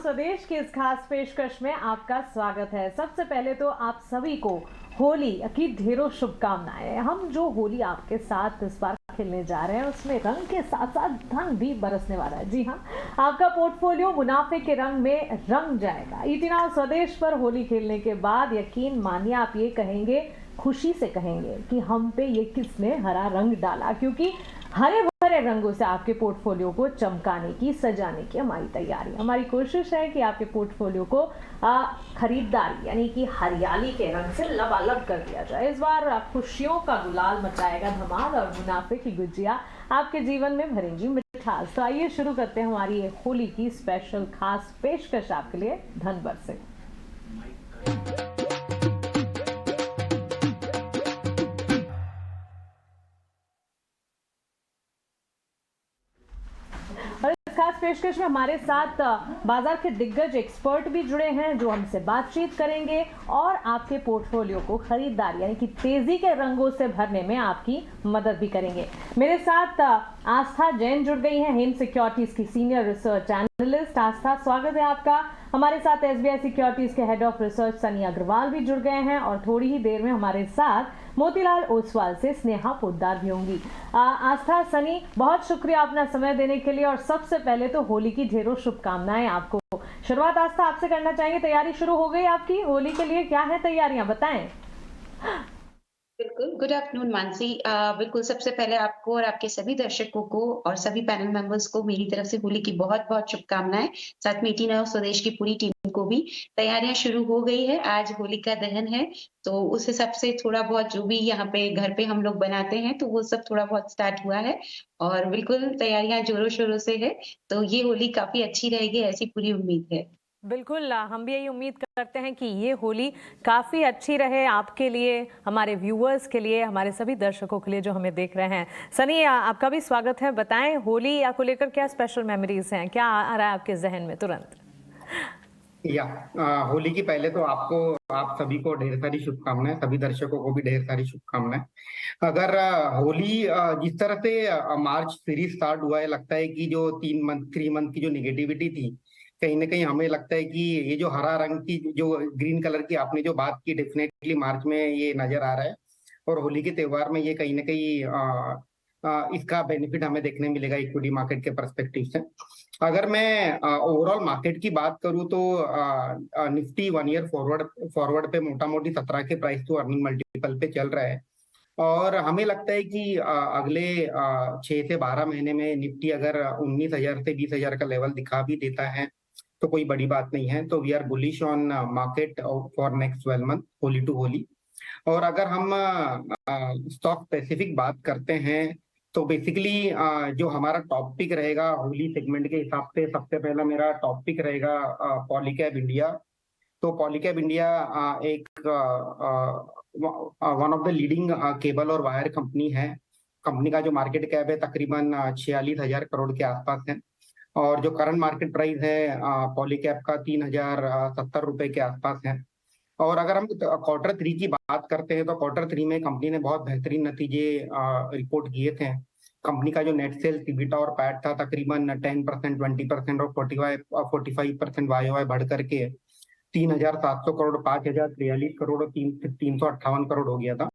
स्वदेश की इस खास पेशकश में आपका स्वागत है। सबसे पहले तो आप सभी को होली की ढेरों शुभकामनाएं। हम जो होली आपके साथ इस बार खेलने जा रहे हैं उसमें रंग के साथ साथ धन भी बरसने वाला है। जी हाँ, आपका पोर्टफोलियो मुनाफे के रंग में रंग जाएगा। ईटी नाउ स्वदेश पर होली खेलने के बाद यकीन मानिए आप ये कहेंगे, खुशी से कहेंगे कि हम पे ये किसने हरा रंग डाला, क्योंकि हरे भरे रंगों से आपके पोर्टफोलियो को चमकाने की, सजाने की हमारी तैयारी, हमारी कोशिश है कि आपके पोर्टफोलियो को खरीदारी यानी कि हरियाली के रंग से लबालब कर दिया जाए। इस बार खुशियों का गुलाल मचाएगा धमाल और मुनाफे की गुजिया आपके जीवन में भरेंगी मिठास। तो आइए शुरू करते हैं हमारी होली की स्पेशल खास पेशकश आपके लिए धन बरसे। खास पेशकश में हमारे साथ बाजार के दिग्गज एक्सपर्ट भी जुड़े हैं जो हमसे बातचीत करेंगे और आपके पोर्टफोलियो को खरीदारी यानी कि तेजी के रंगों से भरने में आपकी मदद भी करेंगे। मेरे साथ आस्था जैन जुड़ गई हैं, हेम सिक्योरिटीज की सीनियर रिसर्च एनालिस्ट। आस्था, स्वागत है आपका। हमारे साथ एसबीआई सिक्योरिटीज के head of research Sunny Agarwal भी जुड़ गए हैं और थोड़ी ही देर में हमारे साथ मोतीलाल ओसवाल से स्नेहा पोद्दार भी होंगी। आस्था, सनी, बहुत शुक्रिया अपना समय देने के लिए और सबसे पहले तो होली की ढेरों शुभकामनाएं आपको। शुरुआत आस्था आपसे करना चाहेंगे, तैयारी शुरू हो गई आपकी होली के लिए, क्या है तैयारियां, बताएं। बिल्कुल, गुड आफ्टरनून मानसी। बिल्कुल, सबसे पहले आपको और आपके सभी दर्शकों को और सभी पैनल मेंबर्स को मेरी तरफ से होली की बहुत-बहुत शुभकामनाएं। साथ में ईटी नाउ स्वदेश की पूरी टीम को भी। तैयारियां शुरू हो गई है, आज होलिका दहन है, तो उस हिसाब से थोड़ा बहुत जो भी यहाँ पे घर पे हम लोग बनाते हैं, तो वो सब थोड़ा बहुत स्टार्ट हुआ है और बिल्कुल तैयारियां जोरों-शोरों से है, तो ये होली काफ़ी अच्छी रहेगी, ऐसी पूरी उम्मीद है। बिल्कुल, हम भी यही उम्मीद करते हैं कि ये होली काफ़ी अच्छी रहे आपके लिए, हमारे व्यूअर्स के लिए, हमारे सभी दर्शकों के लिए जो हमें देख रहे हैं। सनी, आपका भी स्वागत है। बताएं होली को लेकर क्या स्पेशल मेमोरीज हैं, क्या आ रहा है आपके जहन में तुरंत? होली की पहले तो आप सभी को ढेर सारी शुभकामनाएं, सभी दर्शकों को भी ढेर सारी शुभकामनाएं। अगर होली जिस तरह से मार्च सीरीज स्टार्ट हुआ है, लगता है कि जो 3 मंथ की जो निगेटिविटी थी, कहीं ना कहीं हमें लगता है कि ये जो हरा रंग की, जो ग्रीन कलर की आपने जो बात की, डेफिनेटली मार्च में ये नजर आ रहा है और होली के त्योहार में ये कहीं ना कहीं इसका बेनिफिट हमें देखने मिलेगा इक्विटी मार्केट के परस्पेक्टिव से। अगर मैं ओवरऑल मार्केट की बात करूं तो निफ्टी 1 ईयर फॉरवर्ड पे मोटा मोटी 17 के प्राइस टू अर्निंग मल्टीपल पे चल रहा है और हमें लगता है कि अगले 6 से 12 महीने में निफ्टी अगर 19,000 से 20,000 का लेवल दिखा भी देता है तो कोई बड़ी बात नहीं है। तो we are bullish on market for next 12 month, Holi to Holi. और अगर हम स्टॉक स्पेसिफिक बात करते हैं तो बेसिकली जो हमारा टॉपिक रहेगा होली सेगमेंट के हिसाब से, सबसे पहला मेरा टॉपिक रहेगा पॉलीकैब इंडिया। तो पॉलीकैब इंडिया एक one of the leading cable और वायर कंपनी है। कंपनी का जो मार्केट कैप है तकरीबन 46,000 करोड़ के आसपास है और जो करंट मार्केट प्राइस है पॉलीकैब का 3,070 रुपए के आसपास है। और अगर हम Q3 की बात करते हैं तो Q3 में कंपनी ने बहुत बेहतरीन नतीजे रिपोर्ट किए थे। कंपनी का जो नेट सेल्स, EBITDA और पैट था तकरीबन 10%, 20% और 45% वाई बढ़ करके 3,700 करोड़, 5,043 करोड़ और 358 करोड़ हो गया था।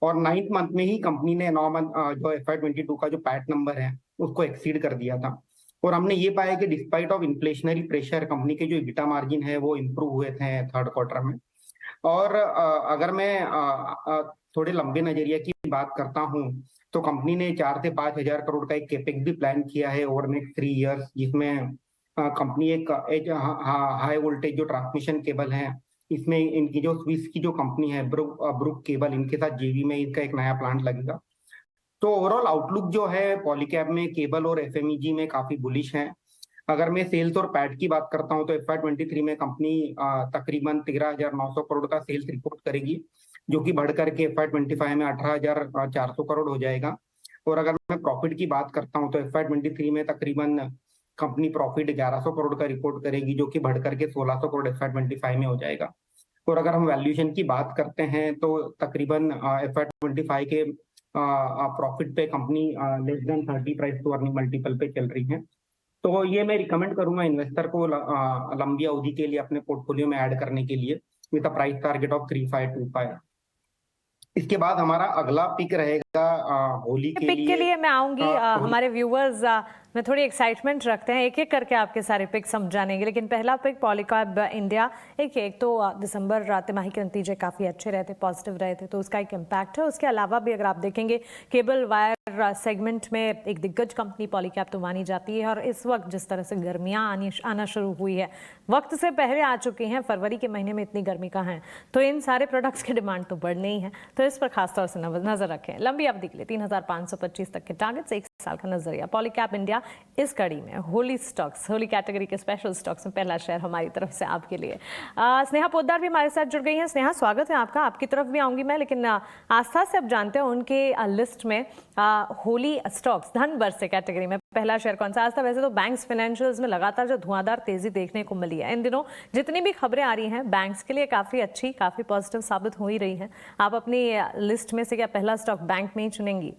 और 9th मंथ में ही कंपनी ने 9 मंथ जो FY22 का जो पैट नंबर है उसको एक्सीड कर दिया था। और हमने ये पाया कि despite of inflationary pressure company के जो EBITDA मार्जिन है वो इम्प्रूव हुए थे थर्ड क्वार्टर में। और अगर मैं थोड़े लंबे नजरिया की बात करता हूँ तो कंपनी ने 4 से 5,000 करोड़ का एक कैपेक्स भी प्लान किया है ओवर नेक्स्ट 3 इयर्स, जिसमें कंपनी एक हाई वोल्टेज जो ट्रांसमिशन केबल है, इसमें इनकी जो स्विस की जो कंपनी है ब्रुक केबल, इनके साथ जेवी में इसका एक नया प्लांट लगेगा। तो ओवरऑल आउटलुक जो है पॉलीकैब में केबल और एफएमईजी में काफी बुलिश है। अगर मैं सेल्स और पैट की बात करता हूं तो FY23 में कंपनी तकरीबन 13,900 करोड़ का सेल्स रिपोर्ट करेगी, जो कि बढ़ करके FY25 में 18,400 करोड़ हो जाएगा। और अगर मैं प्रॉफिट की बात करता हूं तो FY23 में तकरीबन कंपनी प्रॉफिट 1,100 करोड़ का रिपोर्ट करेगी, जो कि बढ़ करके 1,600 करोड़ FY25 में हो जाएगा। और अगर हम वैल्यूएशन की बात करते हैं तो तकरीबन FY25 के प्रॉफिट पे company less than 30 price to earning multiple पे चल रही है। तो ये मैं रिकमेंड करूंगा इन्वेस्टर को लंबी अवधि के लिए अपने पोर्टफोलियो में ऐड करने के लिए with a price target of 3525। इसके बाद हमारा अगला पिक रहेगा होली के पिक के लिए मैं आऊंगी। हमारे व्यूवर्स में थोड़ी एक्साइटमेंट रखते हैं, एक एक करके आपके सारे पिक समझानेंगे। लेकिन पहला पिक पॉलीकैब इंडिया। एक तो दिसंबर तिमाही के नतीजे काफ़ी अच्छे रहे थे, पॉजिटिव रहे थे, तो उसका एक इम्पैक्ट है। उसके अलावा भी अगर आप देखेंगे केबल वायर सेगमेंट में एक दिग्गज कंपनी पॉलीकैब तो मानी जाती है। और इस वक्त जिस तरह से गर्मियाँ आना शुरू हुई है, वक्त से पहले आ चुकी हैं, फरवरी के महीने में इतनी गर्मी कहाँ है, तो इन सारे प्रोडक्ट्स की डिमांड तो बढ़नी ही है। तो इस पर खासतौर से नजर रखें। लंबी अवधि के लिए 3525 तक के टारगेट्स, 1 साल का नजरिया। पॉलीकैब इंडिया इस कड़ी में होली स्टॉक्स, होली कैटेगरी के स्पेशल स्टॉक्स में पहला शेयर हमारी तरफ से आपके लिए। स्नेहा पोद्दार भी हमारे साथ जुड़ गई हैं। स्नेहा, स्वागत है आपका। आपकी तरफ भी आऊंगी मैं, लेकिन आस्था से अब जानते हैं उनके लिस्ट में होली स्टॉक्स धन बरसे कैटेगरी में पहला शेयर कौन सा। आस्था, वैसे तो बैंक्स फाइनेंशियल्स में लगातार जो धुआंधार तेजी देखने को मिली है इन दिनों, जितनी भी खबरें आ रही हैं बैंक्स के लिए काफी अच्छी, काफी पॉजिटिव साबित हो ही रही है। आप अपनी लिस्ट में से क्या पहला स्टॉक बैंक में ही चुनेंगी?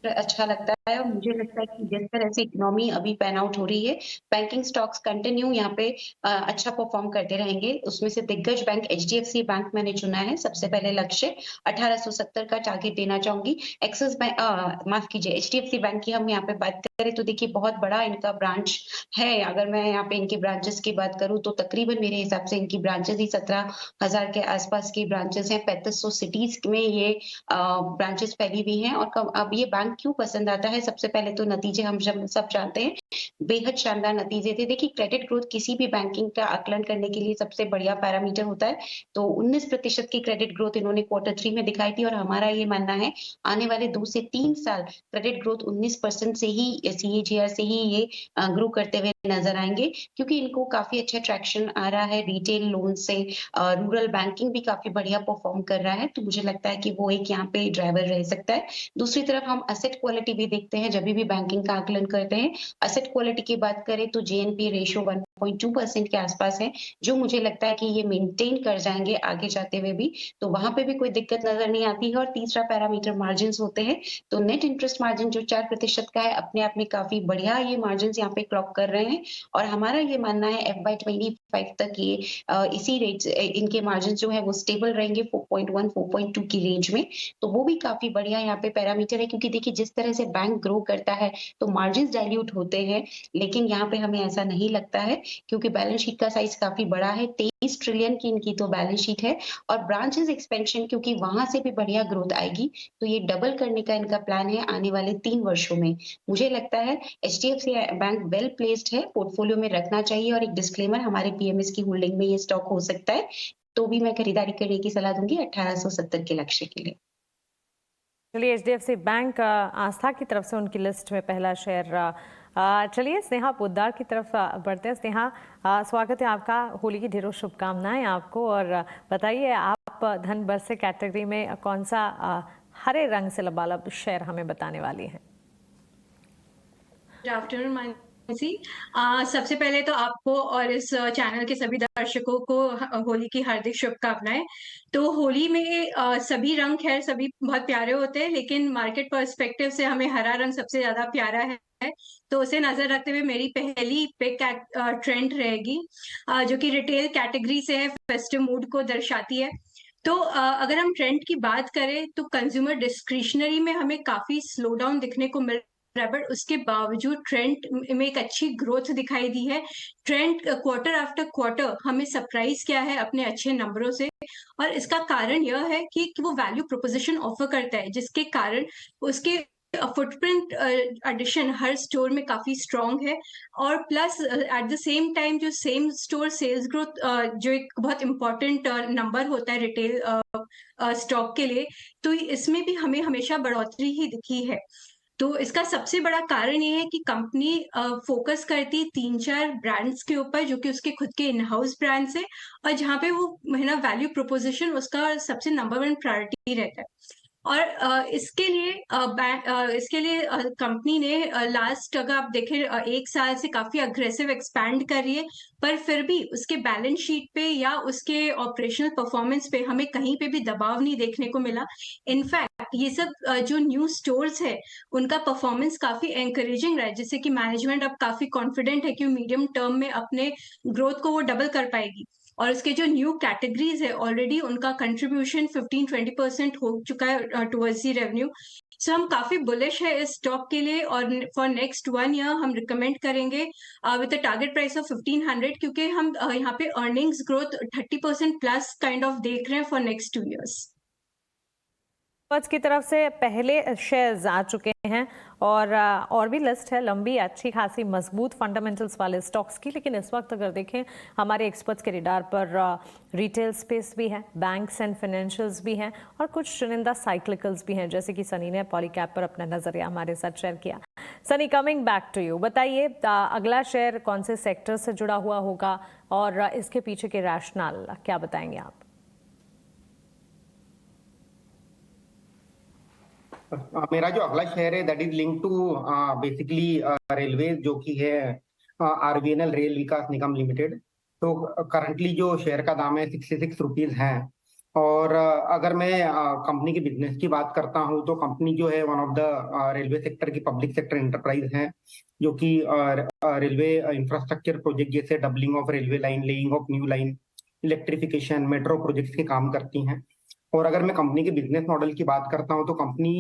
अच्छा लगता है और मुझे लगता है कि जिस तरह से इकोनॉमी अभी पैन आउट हो रही है, बैंकिंग स्टॉक्स कंटिन्यू यहाँ पे अच्छा परफॉर्म करते रहेंगे। उसमें से दिग्गज बैंक एचडीएफसी बैंक मैंने चुना है। सबसे पहले लक्ष्य 1870 का टारगेट देना चाहूंगी। एक्सिस बैंक, माफ कीजिए, एचडीएफसी बैंक की हम यहाँ पे बात करें तो देखिए बहुत बड़ा इनका ब्रांच है। अगर मैं यहाँ पे इनके ब्रांचेस की बात करूँ तो तकरीबन मेरे हिसाब से इनकी ब्रांचेस ही 17,000 के आसपास की ब्रांचेस हैं। 3500 सिटीज में ये ब्रांचेस फैली हुई हैं। और अब ये बैंक क्यों पसंद आता है, सबसे पहले तो नतीजे हम सब जानते हैं, बेहद शानदार नतीजे थे। देखिए, क्रेडिट ग्रोथ किसी भी बैंकिंग का आकलन करने के लिए सबसे बढ़िया पैरामीटर होता है। तो 19% की क्रेडिट ग्रोथ इन्होंने Q3 में दिखाई थी और हमारा ये मानना है आने वाले 2 से 3 साल क्रेडिट ग्रोथ 19% से ही, CAGR से ही ये ग्रो करते हुए नजर आएंगे, क्योंकि इनको काफी अच्छा ट्रैक्शन आ रहा है रिटेल लोन से। रूरल बैंकिंग भी काफी बढ़िया परफॉर्म कर रहा है, तो मुझे लगता है कि वो एक यहाँ पे ड्राइवर रह सकता है। दूसरी तरफ हम असेट क्वालिटी भी देखते हैं जब भी बैंकिंग का आकलन करते हैं। असेट क्वालिटी की बात करें तो जेएनपी रेशियो 1.2% के आसपास है, जो मुझे लगता है कि ये मेंटेन कर जाएंगे आगे जाते हुए भी, तो वहां पे भी कोई दिक्कत नजर नहीं आती है। और तीसरा पैरामीटर मार्जिन होते हैं, तो नेट इंटरेस्ट मार्जिन जो 4% का है, अपने आप में काफी बढ़िया ये मार्जिन यहाँ पे क्लॉक कर रहे हैं। और हमारा ये मानना है FY25 तक ये इसी रेट इनके मार्जिन जो है वो स्टेबल रहेंगे 4.1 4.2 की रेंज में। तो वो भी काफी बढ़िया यहाँ पे पैरामीटर है, क्योंकि देखिए जिस तरह से बैंक ग्रो करता है तो मार्जिन डाइल्यूट होते हैं, लेकिन यहाँ पे हमें ऐसा नहीं लगता है, क्योंकि बैलेंस शीट का साइज काफी बड़ा है। 23 ट्रिलियन की इनकी तो बैलेंस शीट है। और ब्रांचेस एक्सपेंशन, क्योंकि वहां से भी बढ़िया ग्रोथ आएगी, तो ये डबल करने का इनका प्लान है आने वाले 3 वर्षों में। मुझे लगता है एचडीएफसी बैंक वेल प्लेस्ड है, पोर्टफोलियो में रखना चाहिए। और एक डिस्क्लेमर, हमारे पीएमएस की होल्डिंग में ये स्टॉक हो सकता है, तो भी मैं खरीदारी करने की सलाह दूंगी 1870 के लक्ष्य के लिए। चलिए, एचडीएफसी बैंक आस्था की तरफ से उनकी लिस्ट में पहला शेयर। चलिए स्नेहा पोद्दार की तरफ बढ़ते हैं। स्नेहा, स्वागत है आपका। होली की ढेरों शुभकामनाएं आपको। और बताइए, आप धन बरसे कैटेगरी में कौन सा हरे रंग से लबालब शेयर हमें बताने वाली हैं? Good afternoon Mansi. सबसे पहले तो आपको और इस चैनल के सभी दर्शकों को होली की हार्दिक शुभकामनाएं। तो होली में सभी रंग खैर सभी बहुत प्यारे होते हैं, लेकिन मार्केट पर्सपेक्टिव से हमें हरा रंग सबसे ज्यादा प्यारा है। तो उसे नजर रखते हुए मेरी पहली पिक ट्रेंड रहेगी, जो कि रिटेल कैटेगरी से है, फेस्टिव मूड को दर्शाती है। तो अगर हम ट्रेंड की बात करें तो कंज्यूमर डिस्क्रिशनरी में हमें काफी स्लो डाउन दिखने को मिल, बट उसके बावजूद ट्रेंड में एक अच्छी ग्रोथ दिखाई दी है। ट्रेंड क्वार्टर आफ्टर क्वार्टर हमें सरप्राइज किया है अपने अच्छे नंबरों से, और इसका कारण यह है कि वो वैल्यू प्रोपोजिशन ऑफर करता है, जिसके कारण उसके फुटप्रिंट एडिशन हर स्टोर में काफी स्ट्रॉन्ग है। और plus at the same time जो सेम स्टोर सेल्स ग्रोथ, जो एक बहुत इंपॉर्टेंट नंबर होता है रिटेल स्टॉक के लिए, तो इसमें भी हमें हमेशा बढ़ोतरी ही दिखी है। तो इसका सबसे बड़ा कारण ये है कि कंपनी फोकस करती 3-4 ब्रांड्स के ऊपर, जो कि उसके खुद के इन हाउस ब्रांड्स है, और जहाँ पे वो वैल्यू प्रोपोजिशन उसका सबसे नंबर 1 प्रायोरिटी रहता है। और इसके लिए कंपनी ने लास्ट अगर आप देखें 1 साल से काफी अग्रेसिव एक्सपैंड कर रही है, पर फिर भी उसके बैलेंस शीट पे या उसके ऑपरेशनल परफॉर्मेंस पे हमें कहीं पे भी दबाव नहीं देखने को मिला। इनफैक्ट ये सब जो न्यू स्टोर्स है उनका परफॉर्मेंस काफी एनकरेजिंग रहा है, जिससे कि मैनेजमेंट अब काफी कॉन्फिडेंट है कि मीडियम टर्म में अपने ग्रोथ को वो डबल कर पाएगी। और उसके जो न्यू कैटेगरीज है ऑलरेडी उनका कंट्रीब्यूशन 15-20% हो चुका है टुवर्ड्स दी रेवेन्यू। सो हम काफी बुलिश है इस स्टॉक के लिए, और फॉर नेक्स्ट 1 ईयर हम रिकमेंड करेंगे with a target price of 1500, क्योंकि हम यहाँ पे earnings growth 30% plus kind of देख रहे हैं फॉर नेक्स्ट 2 ईयर्स। एक्सपर्ट्स की तरफ से पहले शेयर्स आ चुके हैं और भी लिस्ट है लंबी, अच्छी खासी मजबूत फंडामेंटल्स वाले स्टॉक्स की। लेकिन इस वक्त अगर देखें हमारे एक्सपर्ट्स के रडार पर रिटेल स्पेस भी है, बैंक्स एंड फाइनेंशियल्स भी हैं और कुछ चुनिंदा साइक्लिकल्स भी हैं, जैसे कि सनी ने पॉलीकैप पर अपना नजरिया हमारे साथ शेयर किया। Sunny, coming back to you, बताइए अगला शेयर कौन से सेक्टर से जुड़ा हुआ होगा और इसके पीछे के रैशनल क्या बताएंगे आप? मेरा जो अगला शेयर है that is link to basically railway, जो कि है आरवीएनएल रेल विकास निगम लिमिटेड। तो करंटली जो शेयर का दाम है 66 रुपीज है। और अगर मैं कंपनी के बिजनेस की बात करता हूं तो कंपनी जो है one of the railway sector की पब्लिक सेक्टर एंटरप्राइज है, जो कि रेलवे इंफ्रास्ट्रक्चर प्रोजेक्ट जैसे doubling of railway line, laying of new line, electrification, metro projects के काम करती हैं। और अगर मैं कंपनी के बिजनेस मॉडल की बात करता हूं तो कंपनी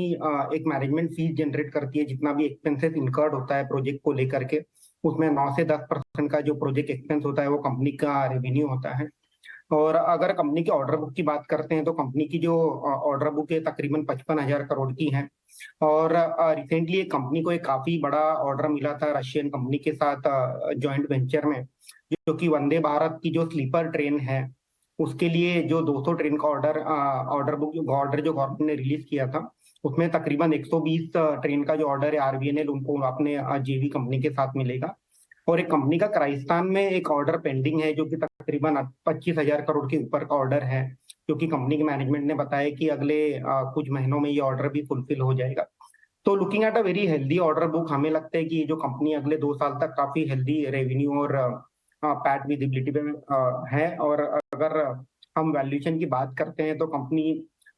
एक मैनेजमेंट फीस जनरेट करती है। जितना भी एक्सपेंसेस इनकर्ड होता है प्रोजेक्ट को लेकर के, उसमें 9 से 10% का जो प्रोजेक्ट एक्सपेंस होता है वो कंपनी का रेवेन्यू होता है। और अगर कंपनी के ऑर्डर बुक की बात करते हैं तो कंपनी की जो ऑर्डर बुक है तकरीबन 55,000 करोड़ की है। और रिसेंटली एक कंपनी को एक काफी बड़ा ऑर्डर मिला था रशियन कंपनी के साथ जॉइंट वेंचर में, जो कि वंदे भारत की जो स्लीपर ट्रेन है उसके लिए जो 200 ट्रेन का ऑर्डर गवर्नमेंट ने रिलीज किया था, उसमें तकरीबन 120 ट्रेन का जो ऑर्डर है आरवीएनएल उनको अपने जेवी कंपनी के साथ मिलेगा। और एक कंपनी का क्राइस्तान में एक ऑर्डर पेंडिंग है जो कि तकरीबन 25,000 करोड़ के ऊपर का ऑर्डर है, जो कि कंपनी के मैनेजमेंट ने बताया कि अगले कुछ महीनों में ये ऑर्डर भी फुलफिल हो जाएगा। तो looking at a very healthy order book, हमें लगता है कि ये जो कंपनी अगले 2 साल तक काफी हेल्दी रेवेन्यू और पैट विजिबिलिटी पे है। और अगर हम वैल्यूएशन की बात करते हैं तो कंपनी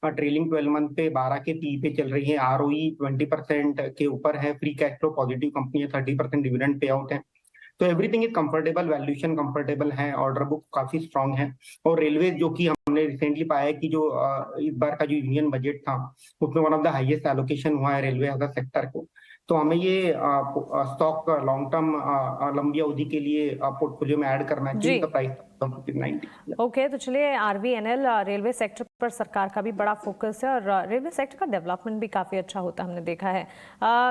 ट्रेलिंग 12 मंथ पे 12 के पी पे चल रही है, आरओई 20% के ऊपर है, free cash flow positive company है, 30% डिविडेंड पे आउट है। तो everything is comfortable, valuation comfortable है, ऑर्डर बुक काफी स्ट्रांग है। और रेलवे जो कि हमने रिसेंटली पाया है कि जो इस बार का जो यूनियन बजट था उसमें one of the highest allocation हुआ है रेलवे एज अ सेक्टर को। तो हमें ये स्टॉक लॉन्ग टर्म लंबी अवधि के लिए पोर्टफोलियो में ऐड करना चाहिए। तो प्राइस ओके, तो चलिए आरवीएनएल रेलवे सेक्टर पर सरकार का भी बड़ा फोकस है और रेलवे सेक्टर का डेवलपमेंट भी काफ़ी अच्छा होता हमने देखा है।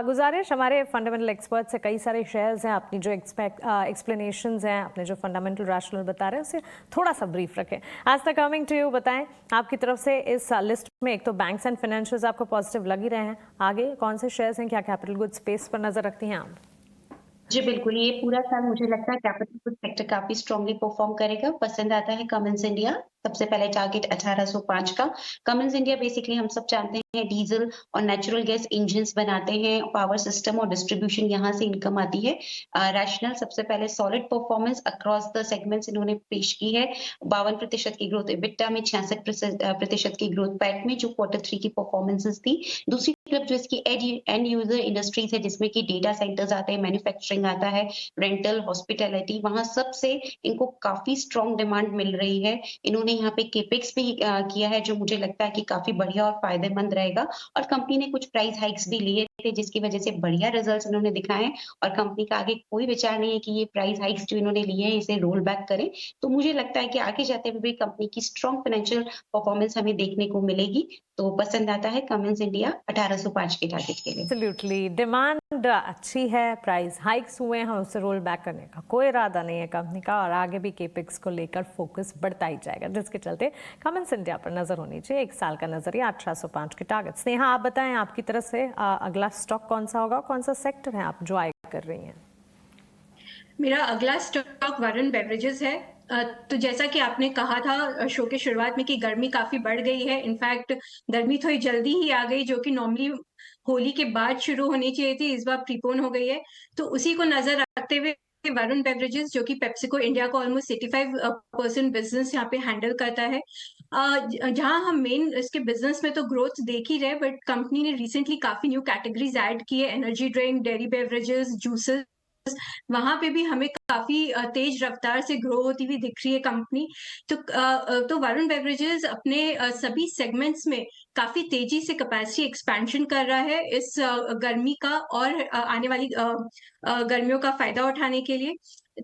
गुजारिश हमारे फंडामेंटल एक्सपर्ट से, कई सारे शेयर्स हैं, अपनी जो एक्सप्लेनेशंस हैं, अपने जो फंडामेंटल रैशनल बता रहे हैं उसे थोड़ा सा ब्रीफ रखें। आज तक कमिंग टू यू, बताएं आपकी तरफ से इस लिस्ट में एक तो बैंक्स एंड फाइनेंशियल्स आपको पॉजिटिव लग ही रहे हैं, आगे कौन से शेयर्स हैं, क्या कैपिटल गुड्स स्पेस पर नजर रखती हैं आप? जी बिल्कुल, ये पूरा साल मुझे लगता है कैपिटल गुड्स सेक्टर काफी स्ट्रांगली परफॉर्म करेगा। पसंद आता है कमिंस इंडिया, सबसे पहले टारगेट 1805 का। कमिंस इंडिया बेसिकली हम सब जानते हैं डीजल और नेचुरल गैस इंजन्स बनाते हैं, पावर सिस्टम और डिस्ट्रीब्यूशन यहाँ से इनकम आती है। रैशनल सबसे पहले solid performance across the segments इन्होंने पेश की है। 52% की ग्रोथ एबिटा में, 66% की ग्रोथ पैट में, जो Q3 की परफॉर्मेंसेस थी। दूसरी तरफ जो इसकी एंड यूजर इंडस्ट्रीज है जिसमें कि डेटा सेंटर्स आते हैं, मैन्युफैक्चरिंग आता है, रेंटल, हॉस्पिटैलिटी, वहां सबसे इनको काफी स्ट्रॉन्ग डिमांड मिल रही है। इन्होंने यहाँ पे केपेक्स भी किया है जो मुझे लगता है कि काफी बढ़िया और फायदेमंद रहेगा। और कंपनी ने कुछ प्राइस हाइक्स भी लिए थे जिसकी वजह से बढ़िया रिजल्ट्स इन्होंने दिखाए हैं। और कंपनी का आगे कोई विचार नहीं है कि ये प्राइस हाइक्स जो इन्होंने लिए हैं इसे रोल बैक करें। तो मुझे लगता है कि आगे जाते हुए भी कंपनी की स्ट्रॉन्ग फाइनेंशियल परफॉर्मेंस हमें देखने को मिलेगी। तो पसंद आता है कमिंस इंडिया 1805 के टारगेट के लिए। एब्सोल्युटली, डिमांड अच्छी है, प्राइस हाइक्स हुए हैं, उसे रोल बैक करने का कोई इरादा नहीं है कंपनी का और आगे भी केपेक्स को लेकर फोकस बढ़ता ही जाएगा, जिसके चलते कमिंस इंडिया पर नजर होनी चाहिए। 1 साल का नजरिया 1805 के टारगेट। स्नेहा, आप बताएं आपकी तरफ से अगला स्टॉक कौन सा होगा, कौन सा सेक्टर है आप जो आए कर रही हैं? मेरा अगला स्टॉक वरुण बेवरेजेस है। तो जैसा कि आपने कहा था शो के शुरुआत में कि गर्मी काफी बढ़ गई है। इनफैक्ट गर्मी थोड़ी जल्दी ही आ गई, जो कि नॉर्मली होली के बाद शुरू होनी चाहिए थी, इस बार प्रीपोन हो गई है। तो उसी को नजर रखते हुए वरुण बेवरेजेस, जो कि पेप्सिको इंडिया का ऑलमोस्ट 85% बिजनेस यहाँ पे हैंडल करता है, जहां हम मेन इसके बिजनेस में तो ग्रोथ देख ही रहे, बट कंपनी ने रिसेंटली काफी न्यू कैटेगरीज ऐड की है, energy drink, dairy beverages, juices. वहां पे भी हमें काफी तेज रफ्तार से ग्रो होती हुई दिख रही है कंपनी। तो वरुण बेवरेजेस अपने सभी सेगमेंट्स में काफी तेजी से कैपेसिटी एक्सपेंशन कर रहा है इस गर्मी का और आने वाली गर्मियों का फायदा उठाने के लिए।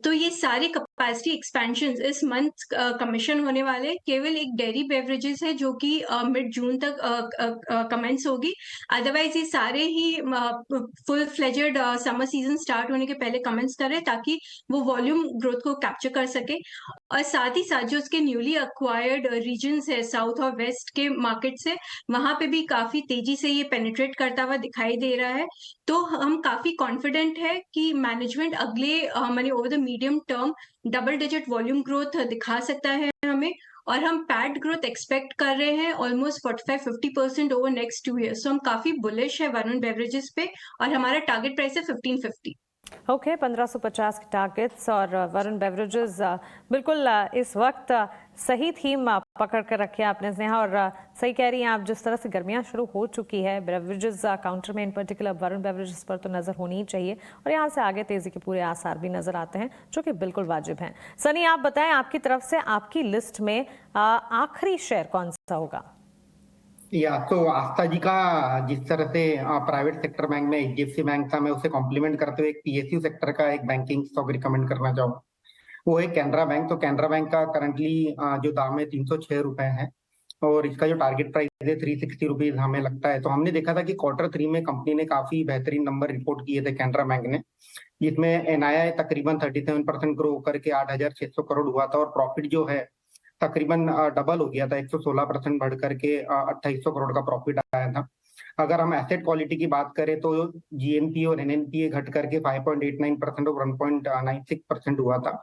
तो ये सारे कैपेसिटी एक्सपेंशन इस मंथ कमीशन होने वाले। केवल एक डेयरी बेवरेजेस है जो कि मिड जून तक कमेंस होगी। अदरवाइज ये सारे ही full fledged summer season start होने के पहले कमेंस करें, ताकि वो वॉल्यूम ग्रोथ को कैप्चर कर सके। और साथ ही साथ जो उसके न्यूली अक्वायर्ड रीजन्स है साउथ और वेस्ट के मार्केट से, वहां पे भी काफी तेजी से ये पेनिट्रेट करता हुआ दिखाई दे रहा है। तो हम काफी कॉन्फिडेंट है कि मैनेजमेंट अगले माने over the medium term double digit volume growth दिखा सकता है हमें। और हम पैट ग्रोथ एक्सपेक्ट कर रहे हैं ऑलमोस्ट 45-50% ओवर नेक्स्ट 2 years। सो हम काफी बुलिश है वरुण बेवरेजेस पे, और हमारा टारगेट प्राइस है 1550। ओके, 1550 के टारगेट्स और वरुण बेवरेजेस बिल्कुल इस वक्त सही थीम पकड़ कर रखे आपने स्नेहा, और सही कह रही हैं आप, जिस तरह से गर्मियां शुरू हो चुकी है बेवरेजेस काउंटर में इन पर्टिकुलर वरुण बेवरेजेस पर तो नज़र होनी ही चाहिए, और यहाँ से आगे तेज़ी के पूरे आसार भी नज़र आते हैं जो कि बिल्कुल वाजिब हैं। सनी, आप बताएं आपकी तरफ से आपकी लिस्ट में आखिरी शेयर कौन सा होगा? या तो आस्था जी का, जिस तरह से प्राइवेट सेक्टर बैंक में एचडीएफसी बैंक था, मैं उसे कॉम्प्लीमेंट करते हुए एक पीएसयू सेक्टर का एक बैंकिंग स्टॉक रिकमेंड करना चाहूँ, वो है कैनरा बैंक। तो कैनरा बैंक का करंटली जो दाम है 306 रुपए है, और इसका जो टारगेट प्राइस है 360 रुपीज हमें लगता है। तो हमने देखा था कि Q3 में कंपनी ने काफी बेहतरीन नंबर रिपोर्ट किए थे कैनरा बैंक ने, जिसमें एनआईआई तकरीबन 37% ग्रो होकर के 8,600 करोड़ हुआ था, और प्रॉफिट जो है तकरीबन डबल हो गया था, 116% बढ़ करके 2,800 करोड़ का प्रॉफिट आया था। अगर हम एसेट क्वालिटी की बात करें तो जीएनपीए और एनएनपीए घट करके 5.89% और 1.96% हुआ था।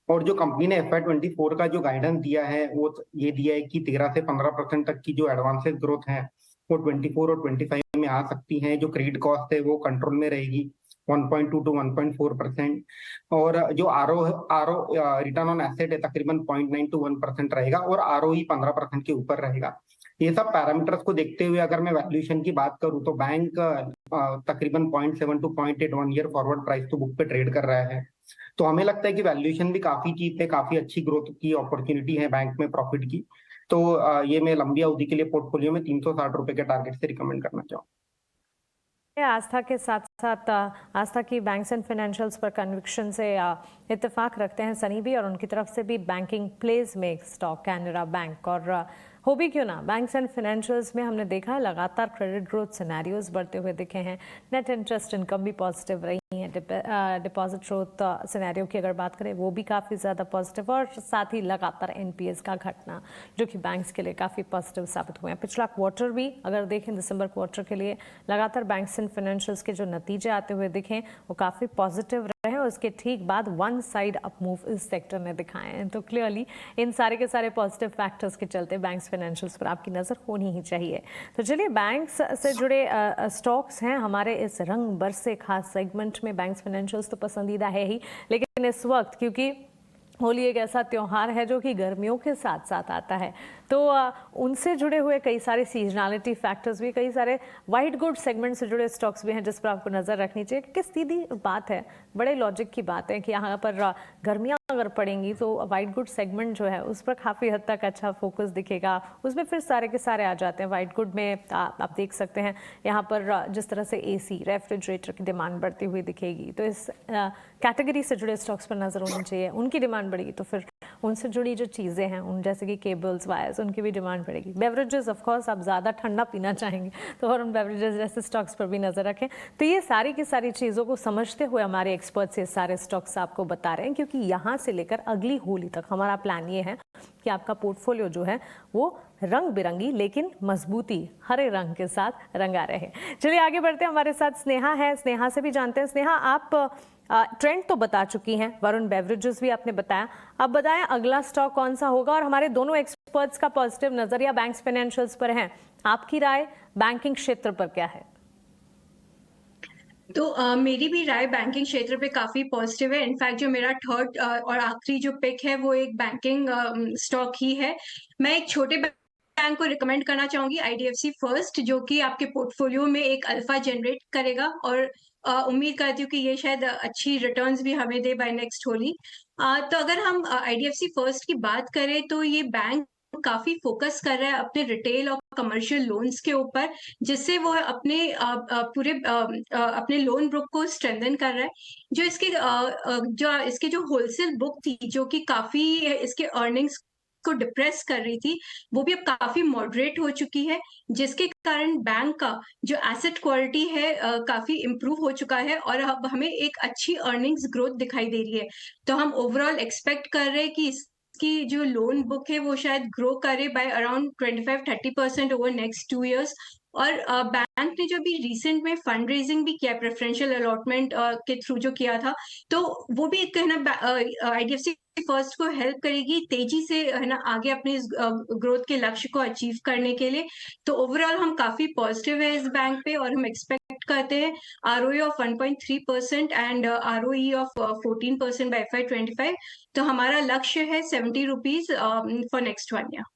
और जो कंपनी ने FY24 का जो गाइडेंस दिया है वो ये दिया है कि 13 से 15% तक की जो एडवांसेस ग्रोथ है वो 24 और 25 में आ सकती हैं। जो क्रेडिट कॉस्ट है वो कंट्रोल में रहेगी 1.2 to 1.4%, और जो आरओ रिटर्न ऑन एसेट है तकरीबन 0.9 to 1% रहेगा, और आरओई 15% के ऊपर रहेगा। ये सब पैरामीटर्स को देखते हुए अगर मैं वैल्यूएशन की बात करूं तो बैंक तकरीबन 0.7 to 0.8 1 year forward price to book पे ट्रेड कर रहा है। तो हमें लगता है कि वैल्यूएशन भी काफी चीप है, काफी अच्छी ग्रोथ की अपॉर्चुनिटी है बैंक में प्रॉफिट की। तो ये मैं लंबी अवधि के लिए पोर्टफोलियो में 360 रुपए के टारगेट से रिकमेंड करना चाहूँ। आस्था के साथ साथ आस्था की बैंक्स एंड फाइनेंशियल्स पर कन्विक्शन से इत्तेफाक रखते हैं सनी भी, और उनकी तरफ से भी बैंकिंग प्लेज में स्टॉक कैनरा बैंक। और हो भी क्यों ना, बैंक्स एंड फाइनेंशियल्स में हमने देखा है लगातार क्रेडिट ग्रोथ सिनेरियोज बढ़ते हुए दिखे हैं, नेट इंटरेस्ट इनकम भी पॉजिटिव रही है, डिपॉजिट ग्रोथ सिनेरियो की अगर बात करें वो भी काफ़ी ज़्यादा पॉजिटिव, और साथ ही लगातार एनपीएस का घटना जो कि बैंक्स के लिए काफ़ी पॉजिटिव साबित हुए हैं। पिछला क्वार्टर भी अगर देखें, दिसंबर क्वार्टर के लिए लगातार बैंक्स एंड फाइनेंशियल्स के जो नतीजे आते हुए दिखे वो काफ़ी पॉजिटिव रहे, और उसके ठीक बाद वन साइड अप मूव इस सेक्टर ने दिखाए हैं। तो क्लियरली इन सारे के सारे पॉजिटिव फैक्टर्स के चलते बैंक्स फाइनेंशियल्स पर आपकी नज़र होनी ही चाहिए। तो चलिए, बैंक्स से जुड़े स्टॉक्स हैं हमारे इस रंग बरसे खास सेगमेंट में। बैंक्स फाइनेंशियल्स तो पसंदीदा है ही, लेकिन इस वक्त क्योंकि होली एक ऐसा त्यौहार है जो कि गर्मियों के साथ साथ आता है, तो उनसे जुड़े हुए कई सारे सीजनलिटी फैक्टर्स भी, कई सारे वाइट गुड सेगमेंट से जुड़े स्टॉक्स भी हैं जिस पर आपको नज़र रखनी चाहिए। कि सीधी बात है, बड़े लॉजिक की बात है कि यहाँ पर गर्मियाँ अगर पड़ेंगी तो वाइट गुड सेगमेंट जो है उस पर काफ़ी हद तक अच्छा फोकस दिखेगा, उसमें फिर सारे के सारे आ जाते हैं। वाइट गुड में आप देख सकते हैं यहाँ पर जिस तरह से AC रेफ्रिजरेटर की डिमांड बढ़ती हुई दिखेगी, तो इस कैटेगरी से जुड़े स्टॉक्स पर नज़र होनी चाहिए। उनकी डिमांड बढ़ेगी तो फिर उनसे जुड़ी जो चीज़ें हैं, उन जैसे कि केबल्स, वायर्स, उनकी भी डिमांड बढ़ेगी। बेवरेजेस ऑफ कोर्स आप ज़्यादा ठंडा पीना चाहेंगे तो और उन बेवरेजेस जैसे स्टॉक्स पर भी नज़र रखें। तो ये सारी की सारी चीज़ों को समझते हुए हमारे एक्सपर्ट्स ये सारे स्टॉक्स आपको बता रहे हैं, क्योंकि यहाँ से लेकर अगली होली तक हमारा प्लान ये है कि आपका पोर्टफोलियो जो है वो रंग बिरंगी लेकिन मजबूती हरे रंग के साथ रंगा रहे। चलिए आगे बढ़ते हैं, हमारे साथ स्नेहा है, स्नेहा से भी जानते हैं। स्नेहा, आप ट्रेंड तो बता चुकी हैं, वरुण बेवरेजेस भी आपने बताया। अब बताएं अगला स्टॉक कौन सा होगा, और हमारे दोनों एक्सपर्ट्स का पॉजिटिव नजरिया बैंक्स फाइनेंशियल्स पर है, आपकी राय बैंकिंग क्षेत्र पर क्या है? तो मेरी भी राय बैंकिंग क्षेत्र पे काफी पॉजिटिव है। इनफैक्ट जो मेरा थर्ड और आखिरी जो पिक है वो एक बैंकिंग स्टॉक ही है। मैं एक छोटे बैंक को रिकमेंड करना चाहूंगी, आईडीएफसी फर्स्ट, जो कि आपके पोर्टफोलियो में एक अल्फा जनरेट करेगा, और उम्मीद करती हूँ कि ये शायद अच्छी रिटर्न्स भी हमें दे बाय नेक्स्ट होली। तो अगर हम आईडीएफसी फर्स्ट की बात करें तो ये बैंक काफी फोकस कर रहा है अपने रिटेल और कमर्शियल लोन्स के ऊपर, जिससे वो अपने पूरे अपने लोन बुक को स्ट्रेंथन कर रहा है। जो इसके जो होलसेल बुक थी, जो कि काफी इसके अर्निंग्स को डिप्रेस कर रही थी, वो भी अब काफी मॉडरेट हो चुकी है, जिसके कारण बैंक का जो एसेट क्वालिटी है काफी इम्प्रूव हो चुका है, और अब हमें एक अच्छी अर्निंग्स ग्रोथ दिखाई दे रही है। तो हम ओवरऑल एक्सपेक्ट कर रहे हैं कि इसकी जो लोन बुक है वो शायद ग्रो करे by around 25-30% over next 2 years. और बैंक ने जो भी रिसेंट में फंड रेजिंग भी किया, प्रेफरेंशियल अलॉटमेंट के थ्रू जो किया था, तो वो भी एक है ना आईडीएफसी फर्स्ट को हेल्प करेगी तेजी से है ना आगे अपने इस ग्रोथ के लक्ष्य को अचीव करने के लिए। तो ओवरऑल हम काफी पॉजिटिव है इस बैंक पे, और हम एक्सपेक्ट करते हैं ROE of 1.3% and ROE of 14% by FY25। तो हमारा लक्ष्य है 70 रुपीज फॉर नेक्स्ट 1 ईयर।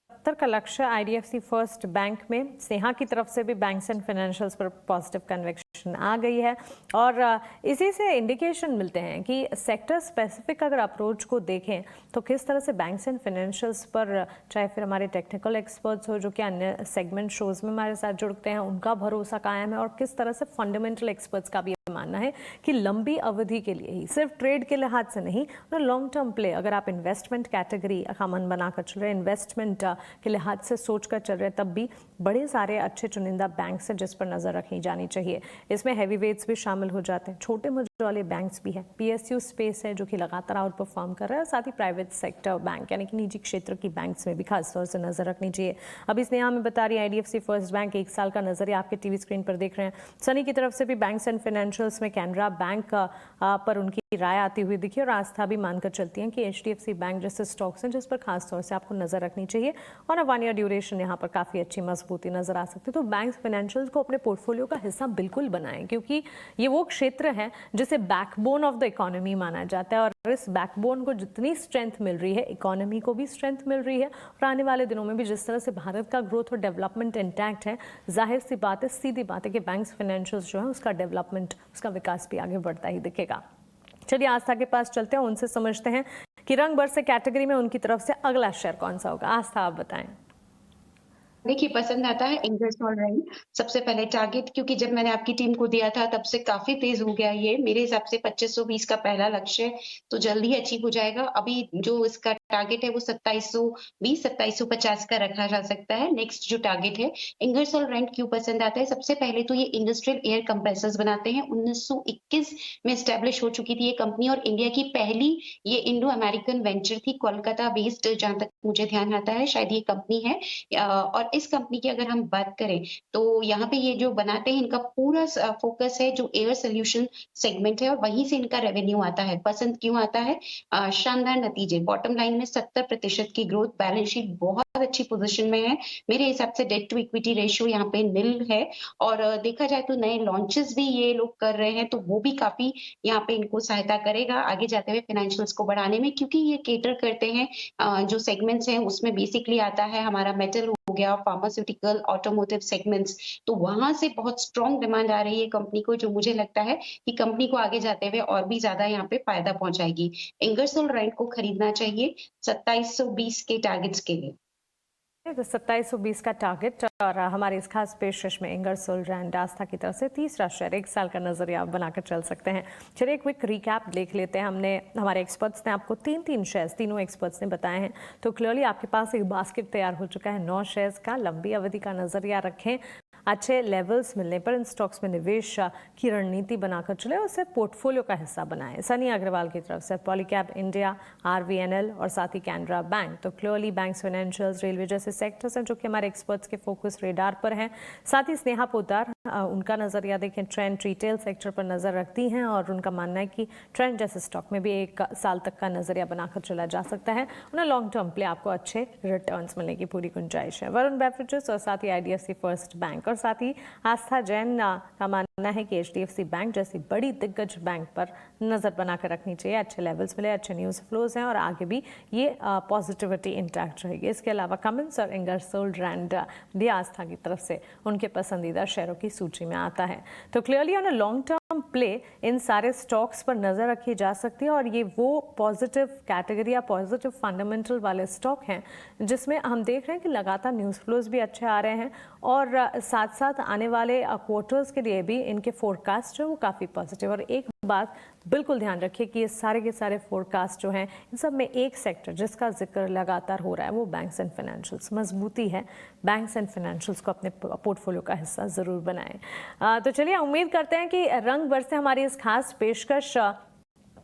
70 का लक्ष्य आईडीएफसी फर्स्ट बैंक में। स्नेहा की तरफ से भी बैंक्स एंड फाइनेंशियल्स पर पॉजिटिव कन्विक्शन आ गई है, और इसी से इंडिकेशन मिलते हैं कि सेक्टर स्पेसिफिक अगर अप्रोच को देखें तो किस तरह से बैंक्स एंड फाइनेंशियल्स पर, चाहे फिर हमारे टेक्निकल एक्सपर्ट्स हो जो कि अन्य सेगमेंट शोज में हमारे साथ जुड़ते हैं, उनका भरोसा कायम है, और किस तरह से फंडामेंटल एक्सपर्ट्स का भी मानना है कि लंबी अवधि के लिए ही, सिर्फ ट्रेड के लिहाज से नहीं, लॉन्ग टर्म प्ले, अगर आप इन्वेस्टमेंट कैटेगरी का मन बनाकर चल रहे हैं, इन्वेस्टमेंट के लिहाज से सोच कर चल रहे हैं, तब भी बड़े सारे अच्छे चुनिंदा बैंक्स हैं जिस पर नजर रखनी जानी चाहिए। इसमें हैवी वेट्स भी शामिल हो जाते हैं, छोटे मुद्दे वाले बैंक्स भी हैं, पीएसयू स्पेस है जो कि लगातार आउट परफॉर्म कर रहा है, साथ ही प्राइवेट सेक्टर बैंक यानी कि निजी क्षेत्र की बैंक्स में भी खासतौर से नजर रखनी चाहिए। अभी स्नेहा में बता रही है आईडीएफसी फर्स्ट बैंक 1 साल का नजरिया आपके टीवी स्क्रीन पर देख रहे हैं। सनी की तरफ से भी बैंक्स एंड फाइनेंशियल्स में कैनरा बैंक पर उनकी राय आती हुई दिखी, और आस्था भी मानकर चलती हैं कि एचडीएफसी बैंक जैसे स्टॉक्स हैं जिस पर खासतौर से आपको नजर रखनी चाहिए, और 1 ईयर ड्यूरेशन यहाँ पर काफी अच्छी मजबूती नजर आ सकती है। तो बैंक्स फाइनेंशियल्स को अपने पोर्टफोलियो का हिस्सा बिल्कुल बनाएं, क्योंकि ये वो क्षेत्र है जिसे बैकबोन ऑफ द इकोनॉमी माना जाता है, और इस बैकबोन को जितनी स्ट्रेंथ मिल रही है, इकोनॉमी को भी स्ट्रेंथ मिल रही है, और आने वाले दिनों में भी जिस तरह से भारत का ग्रोथ और डेवलपमेंट इंटैक्ट है, जाहिर सी बात है, सीधी बात है कि बैंक्स फाइनेंशियल्स जो है उसका डेवलपमेंट, उसका विकास भी आगे बढ़ता ही दिखेगा। चलिए आस्था के पास चलते हैं, उनसे समझते हैं कि रंग बरसे कैटेगरी में उनकी तरफ से अगला शेयर कौन सा होगा। आस्था आप बताएं। देखिए, पसंद आता है इंगर्सोल रेंट। सबसे पहले टारगेट, क्योंकि जब मैंने आपकी टीम को दिया था तब से काफी तेज हो गया ये। मेरे हिसाब से 2520 का पहला लक्ष्य है, तो जल्दी अचीव हो जाएगा। अभी जो इसका टारगेट है वो 2720 2750 का रखा जा सकता है। नेक्स्ट जो टारगेट है, इंगर्सोल रेंट क्यों पसंद आता है? सबसे पहले तो ये इंडस्ट्रियल एयर कंप्रेसर्स बनाते हैं। 1921 में एस्टेब्लिश हो चुकी थी ये कंपनी, और इंडिया की पहली ये इंडो अमेरिकन वेंचर थी, कोलकाता बेस्ड, जहां तक मुझे ध्यान आता है शायद ये कंपनी है। और इस कंपनी की अगर हम बात करें तो यहाँ पे ये जो बनाते हैं, इनका पूरा फोकस है जो एयर सोल्यूशन सेगमेंट है, और वहीं से इनका रेवेन्यू आता है। पसंद क्यों आता है? शानदार नतीजे, बॉटम लाइन में 70% की ग्रोथ, बैलेंस शीट बहुत अच्छी पोजीशन में है। मेरे हिसाब से डेट टू इक्विटी रेशियो यहाँ पे निल है, और देखा जाए तो नए लॉन्चेस भी ये लोग कर रहे हैं, तो वो भी काफी यहाँ पे इनको सहायता करेगा आगे जाते हुए फाइनेंशियल्स को बढ़ाने में, क्योंकि ये केटर करते हैं जो सेगमेंट्स हैं उसमें बेसिकली आता है हमारा मेटल हो गया, फार्मास्यूटिकल, ऑटोमोटिव सेगमेंट्स। तो वहां से बहुत स्ट्रॉन्ग डिमांड आ रही है कंपनी को, जो मुझे लगता है कि कंपनी को आगे जाते हुए और भी ज्यादा यहाँ पे फायदा पहुंचाएगी। इंगर्सोल रेंट को खरीदना चाहिए 2720 के टारगेट्स के लिए। 2720 का टारगेट, और हमारे इस खास पेशकश में इंगर्सोल रैंड आस्था की तरफ से तीसरा शेयर 1 साल का नजरिया आप बनाकर चल सकते हैं। चलिए क्विक रिकैप देख लेते हैं। हमने, हमारे एक्सपर्ट्स ने आपको 3 शेयर्स, तीनों एक्सपर्ट्स ने बताए हैं, तो क्लियरली आपके पास एक बास्केट तैयार हो चुका है 9 शेयर्स का। लंबी अवधि का नजरिया रखें, अच्छे लेवल्स मिलने पर इन स्टॉक्स में निवेश की रणनीति बनाकर चले, और उसे पोर्टफोलियो का हिस्सा बनाएं। सनी अग्रवाल की तरफ से पॉलीकैब इंडिया, RVNL और साथ ही कैनरा बैंक। तो क्लियरली बैंक्स, फाइनेंशियल्स, रेलवे जैसे सेक्टर्स हैं जो कि हमारे एक्सपर्ट्स के फोकस रेडार पर हैं। साथ ही स्नेहा पोद्दार उनका नज़रिया देखें, ट्रेंड रिटेल सेक्टर पर नज़र रखती हैं और उनका मानना है कि ट्रेंड जैसे स्टॉक में भी 1 साल तक का नज़रिया बनाकर चला जा सकता है। उन्हें लॉन्ग टर्म प्ले आपको अच्छे रिटर्न्स मिलने की पूरी गुंजाइश है। वरुण बेवरेजेस और साथ ही IDFC फर्स्ट बैंक और साथ ही आस्था जैन का मानना है कि HDFC बैंक जैसी बड़ी दिग्गज बैंक पर नज़र बनाकर रखनी चाहिए। अच्छे लेवल्स मिले, अच्छे न्यूज़ फ्लोज हैं और आगे भी ये पॉजिटिविटी इंटैक्ट रहेगी। इसके अलावा कमिंस और इंगरसोल रैंड भी आस्था की तरफ से उनके पसंदीदा शेयरों की सूची में आता है। तो clearly on a long term play in सारे स्टॉक्स पर नज़र रखी जा सकती है और ये वो पॉजिटिव कैटेगरी या पॉजिटिव फंडामेंटल वाले स्टॉक हैं जिसमें हम देख रहे हैं कि लगातार न्यूज़ फ्लोज भी अच्छे आ रहे हैं और साथ साथ आने वाले क्वार्टर्स के लिए भी इनके फोरकास्ट जो वो काफ़ी पॉजिटिव। और एक बात बिल्कुल ध्यान रखिए कि ये सारे के सारे फोरकास्ट जो हैं इन सब में एक सेक्टर जिसका जिक्र लगातार हो रहा है वो बैंक्स एंड फाइनेंशियल्स। मजबूती है, बैंक्स एंड फाइनेंशियल्स को अपने पोर्टफोलियो का हिस्सा ज़रूर बनाएं। तो चलिए उम्मीद करते हैं कि रंग बरसे हमारी इस खास पेशकश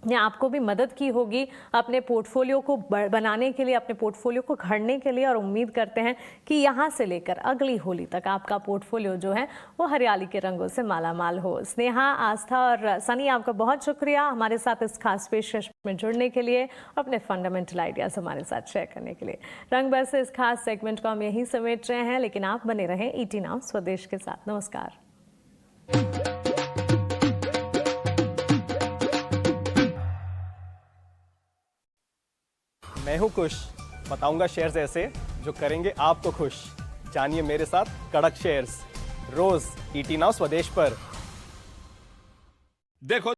ने आपको भी मदद की होगी अपने पोर्टफोलियो को बनाने के लिए, अपने पोर्टफोलियो को घड़ने के लिए। और उम्मीद करते हैं कि यहाँ से लेकर अगली होली तक आपका पोर्टफोलियो जो है वो हरियाली के रंगों से मालामाल हो। स्नेहा, आस्था और सनी, आपका बहुत शुक्रिया हमारे साथ इस खास पेशकश में जुड़ने के लिए और अपने फंडामेंटल आइडियाज़ हमारे साथ शेयर करने के लिए। रंग बरसे इस खास सेगमेंट को हम यहीं समेट रहे हैं, लेकिन आप बने रहें ET नाउ स्वदेश के साथ। नमस्कार। मैं हूं खुश, बताऊंगा शेयर्स ऐसे जो करेंगे आपको खुश। जानिए मेरे साथ कड़क शेयर्स रोज ET नाउ स्वदेश पर। देखो